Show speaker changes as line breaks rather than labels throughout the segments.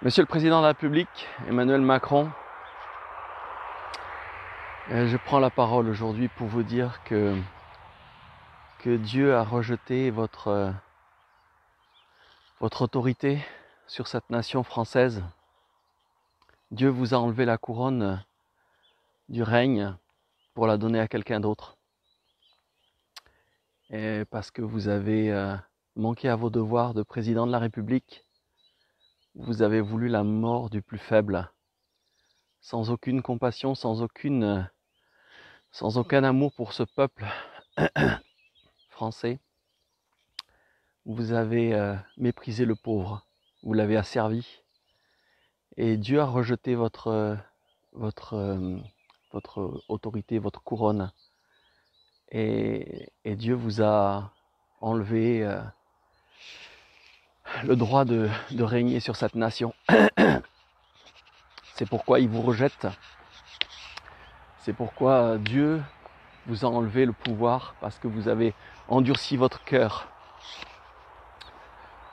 Monsieur le Président de la République, Emmanuel Macron, je prends la parole aujourd'hui pour vous dire que Dieu a rejeté votre autorité sur cette nation française. Dieu vous a enlevé la couronne du règne pour la donner à quelqu'un d'autre. Et parce que vous avez manqué à vos devoirs de président de la République, vous avez voulu la mort du plus faible, sans aucune compassion, sans aucun amour pour ce peuple français. Vous avez méprisé le pauvre, vous l'avez asservi, et Dieu a rejeté votre autorité, votre couronne, et Dieu vous a enlevé le droit de régner sur cette nation. C'est pourquoi il vous rejette. C'est pourquoi Dieu vous a enlevé le pouvoir, parce que vous avez endurci votre cœur.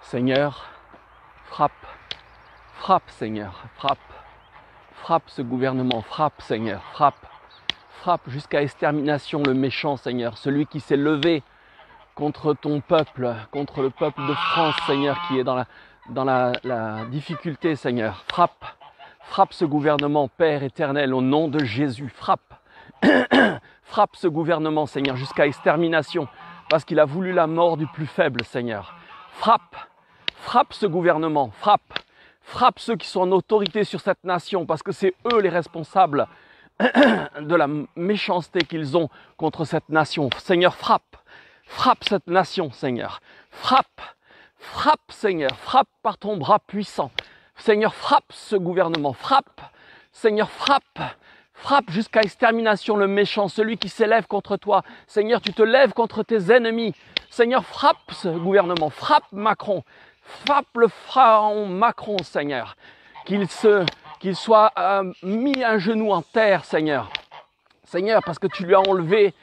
Seigneur, frappe Seigneur, frappe ce gouvernement, frappe Seigneur, frappe jusqu'à extermination le méchant Seigneur, celui qui s'est levé contre ton peuple, contre le peuple de France Seigneur, qui est dans la difficulté Seigneur, frappe ce gouvernement Père éternel au nom de Jésus, frappe ce gouvernement Seigneur jusqu'à extermination, parce qu'il a voulu la mort du plus faible Seigneur, frappe ce gouvernement, frappe ceux qui sont en autorité sur cette nation, parce que c'est eux les responsables de la méchanceté qu'ils ont contre cette nation. Seigneur, frappe cette nation, Seigneur. Frappe, Seigneur, frappe par ton bras puissant. Seigneur, frappe ce gouvernement, Seigneur, frappe jusqu'à extermination le méchant, celui qui s'élève contre toi. Seigneur, tu te lèves contre tes ennemis. Seigneur, frappe ce gouvernement, frappe Macron. Frappe le pharaon Macron, Seigneur, qu'il soit mis un genou en terre, Seigneur. Seigneur, parce que tu lui as enlevé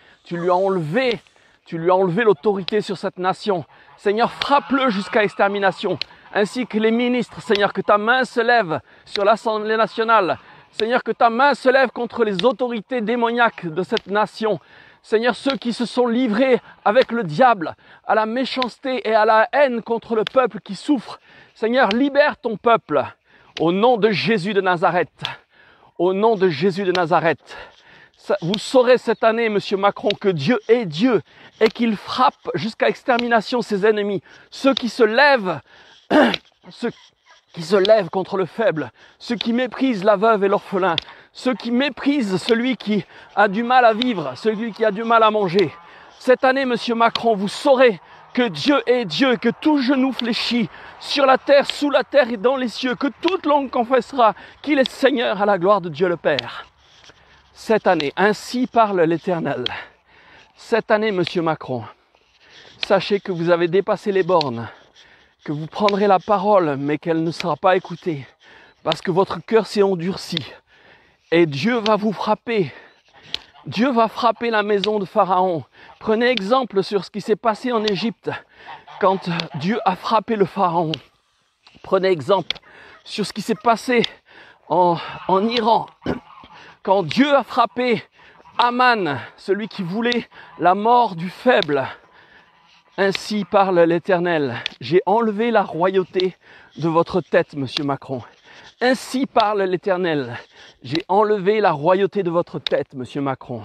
l'autorité sur cette nation. Seigneur, frappe-le jusqu'à extermination, ainsi que les ministres, Seigneur, que ta main se lève sur l'Assemblée nationale. Seigneur, que ta main se lève contre les autorités démoniaques de cette nation. Seigneur, ceux qui se sont livrés avec le diable à la méchanceté et à la haine contre le peuple qui souffre. Seigneur, libère ton peuple au nom de Jésus de Nazareth. Au nom de Jésus de Nazareth. Vous saurez cette année, Monsieur Macron, que Dieu est Dieu et qu'il frappe jusqu'à extermination ses ennemis. Ceux qui se lèvent contre le faible, ceux qui méprisent la veuve et l'orphelin, ceux qui méprisent celui qui a du mal à vivre, celui qui a du mal à manger. Cette année, Monsieur Macron, vous saurez que Dieu est Dieu et que tout genou fléchit sur la terre, sous la terre et dans les cieux, que toute langue confessera qu'il est Seigneur à la gloire de Dieu le Père. Cette année, ainsi parle l'Éternel. Cette année, Monsieur Macron, sachez que vous avez dépassé les bornes, que vous prendrez la parole, mais qu'elle ne sera pas écoutée, parce que votre cœur s'est endurci. Et Dieu va vous frapper. Dieu va frapper la maison de Pharaon. Prenez exemple sur ce qui s'est passé en Égypte, quand Dieu a frappé le Pharaon. Prenez exemple sur ce qui s'est passé en Iran, quand Dieu a frappé Aman, celui qui voulait la mort du faible. Ainsi parle l'Éternel. J'ai enlevé la royauté de votre tête, Monsieur Macron. Ainsi parle l'Éternel. J'ai enlevé la royauté de votre tête, Monsieur Macron.